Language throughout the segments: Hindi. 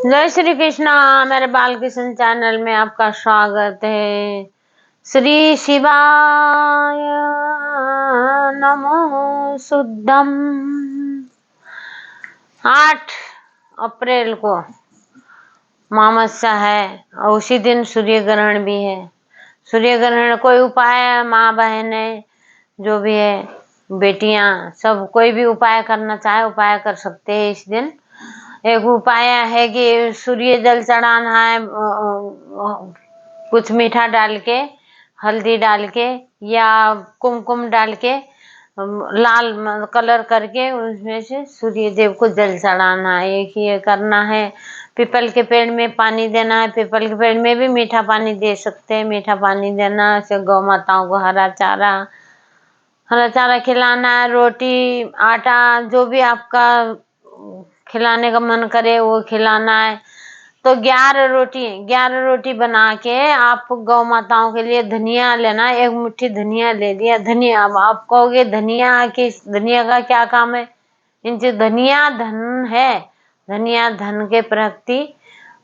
जय श्री कृष्णा। मेरे बालकृष्ण चैनल में आपका स्वागत है। श्री शिवाय नमो शुद्धम। 8 अप्रैल को अमावस्या है और उसी दिन सूर्य ग्रहण भी है। सूर्य ग्रहण कोई उपाय, माँ बहने जो भी है, बेटियां, सब कोई भी उपाय करना चाहे उपाय कर सकते हैं इस दिन। एक उपाय है कि सूर्य जल चढ़ाना है, कुछ मीठा डाल के, हल्दी डाल के या कुमकुम डाल के, लाल कलर करके उसमें से सूर्य देव को जल चढ़ाना है। एक ये करना है। पीपल के पेड़ में पानी देना है। पीपल के पेड़ में भी मीठा पानी दे सकते हैं। मीठा पानी देना से गौ माताओं को हरा चारा खिलाना है। रोटी, आटा, जो भी आपका खिलाने का मन करे वो खिलाना है। तो 11 रोटी बना के आप गौ माताओं के लिए धनिया लेना। एक मुट्ठी धनिया ले लिया। धनिया, अब आप कहोगे धनिया का क्या काम है? इनसे धनिया धन है। धनिया धन के प्रति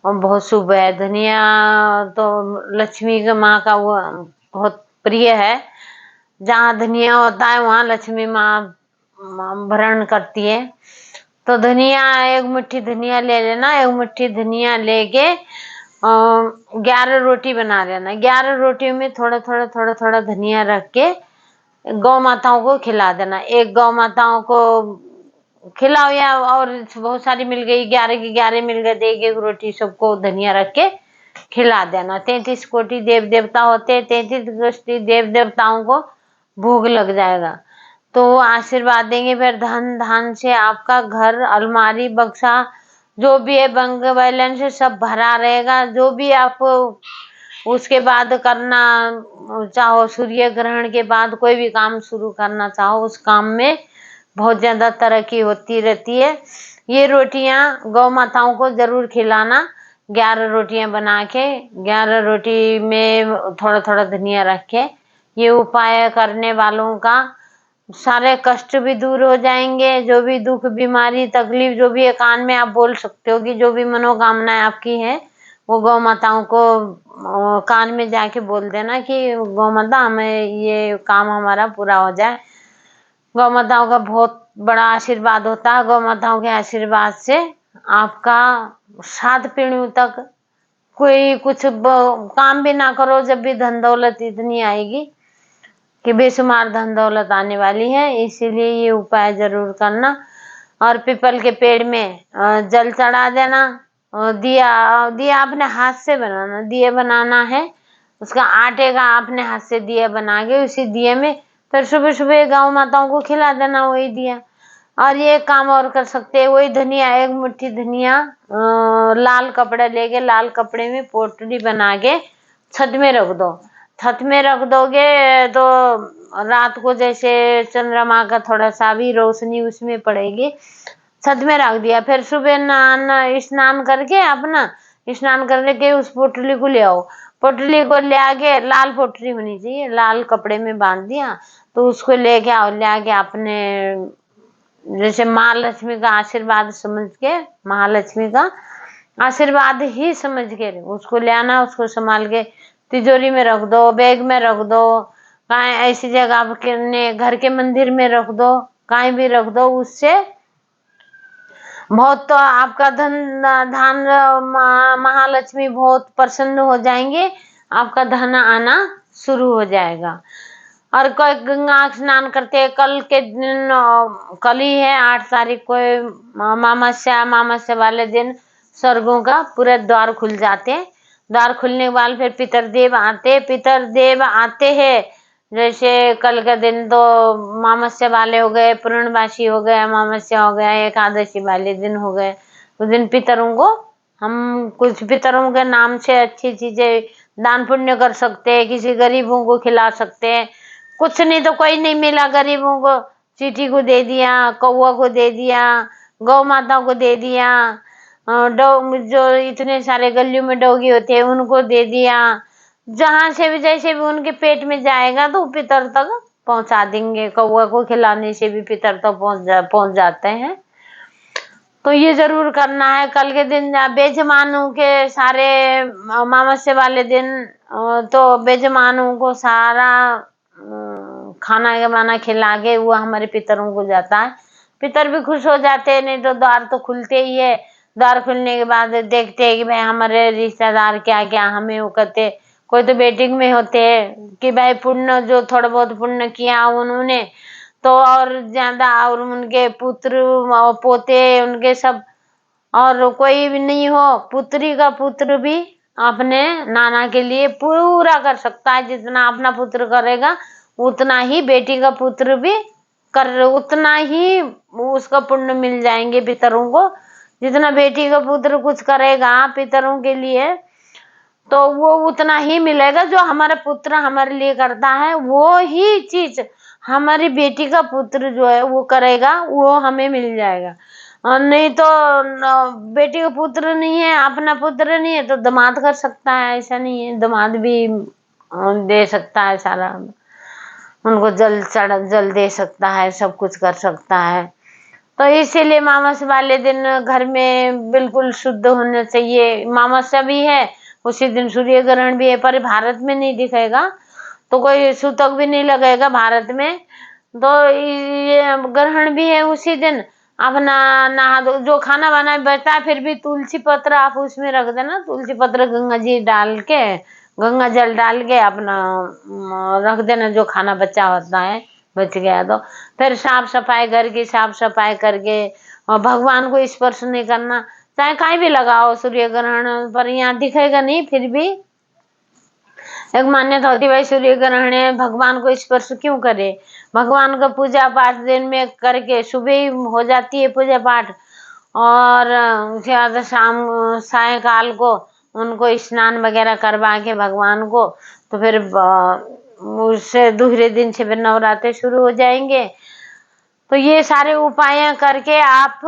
बहुत शुभ है। धनिया तो लक्ष्मी के माँ का वो बहुत प्रिय है। जहाँ धनिया होता है वहाँ लक्ष्मी माँ भरण करती है। तो धनिया, एक मुट्ठी धनिया ले लेना। एक मुट्ठी धनिया लेके 11 रोटी बना लेना। 11 रोटियों में थोड़ा थोड़ा धनिया रख के गौ माताओं को खिला देना। एक गौ माताओं को खिलाओ या और बहुत सारी मिल गई, 11 की 11 मिल गए, एक रोटी सबको धनिया रख के खिला देना। 33 कोटि देव देवता होते, 33 कोटि देव देवताओं को भोग लग जाएगा तो वो आशीर्वाद देंगे। फिर धन से आपका घर, अलमारी, बक्सा जो भी है, बैंक बैलेंस सब भरा रहेगा। जो भी आप उसके बाद करना चाहो, सूर्य ग्रहण के बाद कोई भी काम शुरू करना चाहो, उस काम में बहुत ज्यादा तरक्की होती रहती है। ये रोटियां गौ माताओं को जरूर खिलाना। 11 रोटियां बना के, 11 रोटी में थोड़ा धनिया रख के, ये उपाय करने वालों का सारे कष्ट भी दूर हो जाएंगे। जो भी दुख, बीमारी, तकलीफ जो भी है, कान में आप बोल सकते हो कि जो भी मनोकामनाएं आपकी है वो गौ माताओं को कान में जाके बोल देना कि गौ माता हमें ये काम हमारा पूरा हो जाए। गौ माताओं का बहुत बड़ा आशीर्वाद होता है। गौ माताओं के आशीर्वाद से आपका 7 पीढ़ियों तक कोई कुछ काम भी ना करो, जब भी धन दौलत इतनी आएगी कि बेशुमार धन दौलत आने वाली है। इसीलिए ये उपाय जरूर करना। और पीपल के पेड़ में जल चढ़ा देना। दिया अपने हाथ से बनाना। दिया बनाना है, उसका आटे का अपने हाथ से दिया बना के उसी दिए में फिर सुबह सुबह गौ माताओं को खिला देना वही दिया। और ये काम और कर सकते हैं। वही धनिया, एक मुट्ठी धनिया लाल कपड़ा लेके, लाल कपड़े में पोटली बना के छत में रख दो। छत में रख दोगे तो रात को जैसे चंद्रमा का थोड़ा सा भी रोशनी उसमें पड़ेगी। छत में रख दिया। फिर सुबह स्नान करके, अपना स्नान करके उस पोटली को ले आओ। पोटली को ले आके, लाल पोटली होनी चाहिए, लाल कपड़े में बांध दिया तो उसको लेके आओ। ले आके अपने जैसे माँ लक्ष्मी का आशीर्वाद समझ के, महालक्ष्मी का आशीर्वाद ही समझ के उसको ले आना। उसको संभाल के तिजोरी में रख दो, बैग में रख दो, कहीं ऐसी जगह अपने घर के मंदिर में रख दो, कहीं भी रख दो। उससे बहुत तो आपका धन महालक्ष्मी बहुत प्रसन्न हो जाएंगे। आपका धन आना शुरू हो जाएगा। और कोई गंगा स्नान करते हैं। कल के दिन, कल ही है 8 तारीख को अमावस्या वाले दिन स्वर्गों का पूरे द्वार खुल जाते हैं। द्वार खुलने के बाद फिर पितरदेव आते हैं। जैसे कल का दिन तो अमावस्या वाले हो गए, पूर्णवासी हो गए, अमावस्या हो गया, एकादशी वाले दिन हो गए। उस दिन पितरों को हम कुछ पितरों के नाम से अच्छी चीजें दान पुण्य कर सकते हैं। किसी गरीबों को खिला सकते हैं। कुछ नहीं तो कोई नहीं मिला गरीबों को, चींटी को दे दिया, कौवा को दे दिया, गौ माता को दे दिया, जो इतने सारे गलियों में डोगी होते हैं उनको दे दिया। जहां से भी जैसे भी उनके पेट में जाएगा तो पितर तक पहुंचा देंगे। कौवा को खिलाने से भी पितर तक पहुंच जाते हैं। तो ये जरूर करना है। कल के दिन बेजमानों के सारे अमावस्या वाले दिन तो बेजमानों को सारा खाना वाना खिला के वो हमारे पितरों को जाता है। पितर भी खुश हो जाते हैं, नहीं तो द्वार तो खुलते ही है। द्वार खुलने के बाद देखते हैं कि भाई हमारे रिश्तेदार क्या क्या हमें वो कहते, कोई तो वेटिंग में होते हैं कि भाई पुण्य जो थोड़ा बहुत पुण्य किया उन्होंने तो और ज्यादा, और उनके पुत्र और पोते उनके सब, और कोई भी नहीं हो पुत्री का पुत्र भी अपने नाना के लिए पूरा कर सकता है। जितना अपना पुत्र करेगा उतना ही बेटी का पुत्र भी कर, उतना ही उसका पुण्य मिल जाएंगे पितरों को। जितना बेटी का पुत्र कुछ करेगा पितरों के लिए तो वो उतना ही मिलेगा। जो हमारा पुत्र हमारे लिए करता है वो ही चीज हमारी बेटी का पुत्र जो है वो करेगा, वो हमें मिल जाएगा। और नहीं तो बेटी का पुत्र नहीं है, अपना पुत्र नहीं है तो दामाद कर सकता है, ऐसा नहीं है, दामाद भी दे सकता है सारा, उनको जल दे सकता है, सब कुछ कर सकता है। तो इसीलिए अमावस्या वाले दिन घर में बिल्कुल शुद्ध होना चाहिए। अमावस्या भी है उसी दिन, सूर्य ग्रहण भी है, पर भारत में नहीं दिखेगा तो कोई सूतक भी नहीं लगेगा भारत में। तो ये ग्रहण भी है उसी दिन। अपना नहा दो, जो खाना वाना बचता है फिर भी तुलसी पत्र आप उसमें रख देना, तुलसी पत्र गंगा जी डाल के, गंगा जल डाल के अपना रख देना, जो खाना बचा होता है बच गया तो। फिर साफ सफाई, घर की साफ सफाई करके, और भगवान को स्पर्श नहीं करना, चाहे कहीं भी लगाओ सूर्य ग्रहण पर, यहाँ दिखेगा नहीं फिर भी एक मान्यता होती है भाई सूर्य ग्रहण है भगवान को स्पर्श क्यों करे। भगवान का पूजा पाठ दिन में करके सुबह ही हो जाती है पूजा पाठ, और ज्यादा शाम सायकाल को उनको स्नान वगैरह करवा के भगवान को, तो फिर उससे दूसरे दिन से फिर नवरात्रि शुरू हो जाएंगे। तो ये सारे उपाय करके आप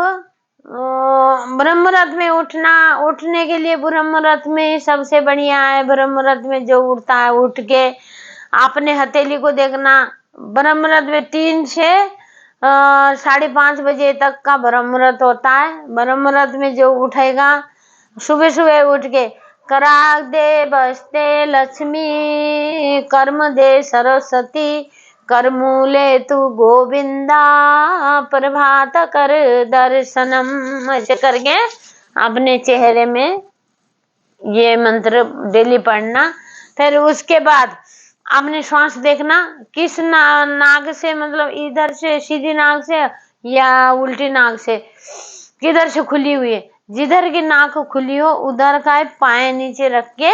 ब्रह्म मुहूर्त में उठने के लिए ब्रह्म मुहूर्त में सबसे बढ़िया है। ब्रह्म मुहूर्त में जो उठता है उठ के आपने हथेली को देखना। ब्रह्म मुहूर्त में 3 से 5:30 बजे तक का ब्रह्म मुहूर्त होता है। ब्रह्म मुहूर्त में जो उठेगा सुबह सुबह उठ के, कराग दे बसते लक्ष्मी, कर्म दे सरस्वती, कर मूले तू गोविंदा, प्रभात कर दर्शनम, ऐसे करके अपने चेहरे में ये मंत्र डेली पढ़ना। फिर उसके बाद आपने श्वास देखना किस नाक से, मतलब इधर से सीधी नाक से या उल्टी नाक से, किधर से खुली हुई है। जिधर की नाक खुली हो उधर का पाए नीचे रख के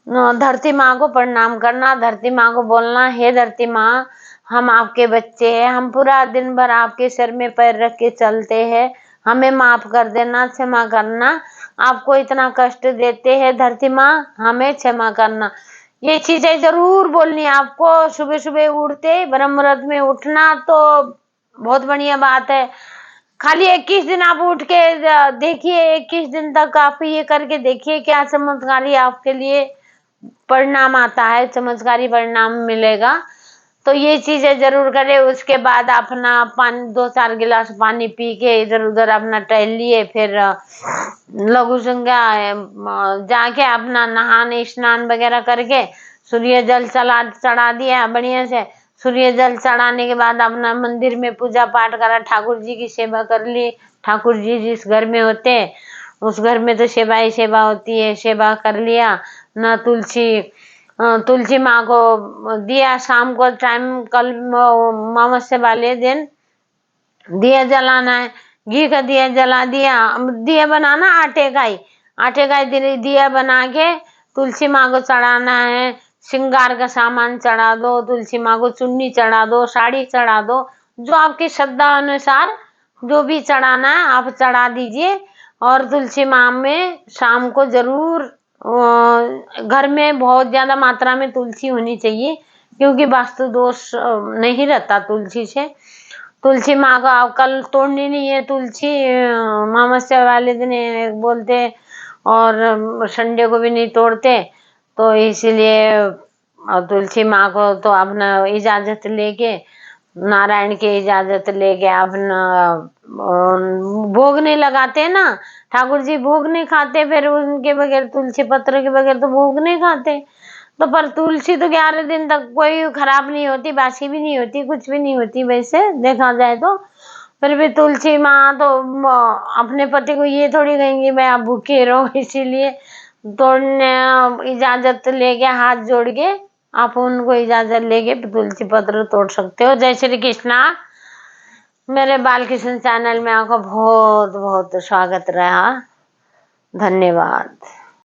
धरती माँ को प्रणाम करना। धरती माँ को बोलना, हे धरती माँ हम आपके बच्चे हैं, हम पूरा दिन भर आपके सर में पैर रख के चलते हैं, हमें माफ कर देना, क्षमा करना, आपको इतना कष्ट देते हैं धरती माँ, हमें क्षमा करना। ये चीजें जरूर बोलनी आपको। सुबह सुबह उठते ब्रह्म मुहूर्त में उठना तो बहुत बढ़िया बात है। खाली 21 दिन आप उठ के देखिए, 21 दिन तक आप ये करके देखिए क्या चमत्कारी आपके लिए परिणाम आता है, चमत्कारी परिणाम मिलेगा। तो ये चीजें जरूर करें। उसके बाद अपना पानी 2-4 गिलास पानी पी के इधर उधर अपना टहल लिए। फिर लघु संज्ञा जाके अपना नहाने स्नान वगैरह करके सूर्य जल चढ़ा दिया बढ़िया से। सूर्य जल चढ़ाने के बाद अपना मंदिर में पूजा पाठ करा, ठाकुर जी की सेवा कर ली। ठाकुर जी जिस घर में होते उस घर में तो सेवा ही सेवा होती है, सेवा कर लिया ना। तुलसी माँ को दिया शाम को टाइम, कल अमावस्या वाले दिन दिया जलाना है, घी का दिया जला दिया। दिया बनाना आटे का ही दिया बना के तुलसी माँ को चढ़ाना है। श्रृंगार का सामान चढ़ा दो, तुलसी माँ को चुन्नी चढ़ा दो, साड़ी चढ़ा दो, जो आपकी श्रद्धा अनुसार जो भी चढ़ाना है आप चढ़ा दीजिए। और तुलसी माँ में शाम को जरूर घर में बहुत ज्यादा मात्रा में तुलसी होनी चाहिए, क्योंकि वास्तु दोष नहीं रहता तुलसी से। तुलसी माँ का कल तोड़नी नहीं है तुलसी, अमावस्या वाले दिन बोलते, और संडे को भी नहीं तोड़ते। तो इसीलिए तुलसी माँ को तो अपना इजाजत लेके, नारायण की इजाजत लेके अपना भोग नहीं लगाते ना, ठाकुर जी भोग नहीं खाते, फिर उनके बगैर, तुलसी पत्र के बगैर तो भोग नहीं खाते। तो पर तुलसी तो 11 दिन तक कोई खराब नहीं होती, बासी भी नहीं होती, कुछ भी नहीं होती वैसे देखा जाए तो। फिर भी तुलसी माँ तो अपने पति को ये थोड़ी कहेंगी मैं आप भूखे रहो, इसीलिए तोड़ने इजाजत लेके, हाथ जोड़ के आप उनको इजाजत लेके तुलसी पत्र तोड़ सकते हो। जय श्री कृष्णा। मेरे बाल किशन चैनल में आपका बहुत बहुत स्वागत रहा। धन्यवाद।